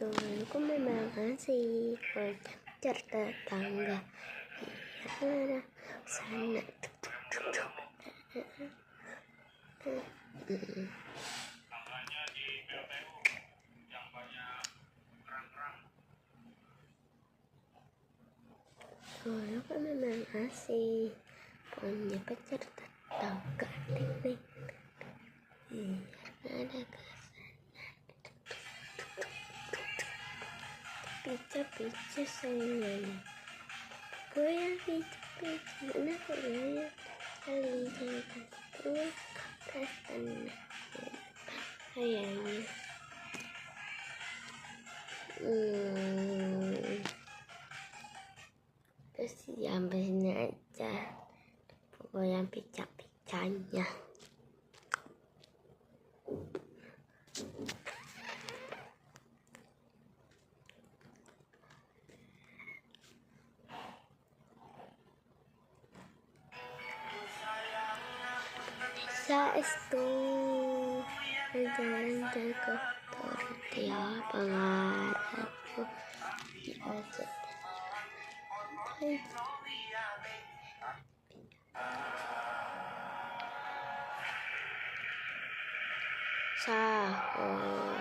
Tuhanku memang asik, wajar tetangga. Biar sana. Tuhanku memang asik, punya pacar tetangga. Biar ada pica-pica sayang, goyang pica-pica, kenapa goyang kali jangan keluar ke tanah sayangnya. Terus sampai sini aja goyang pica-picanya. Saestu jalan jaga tortilla pangarapku diajak sahur.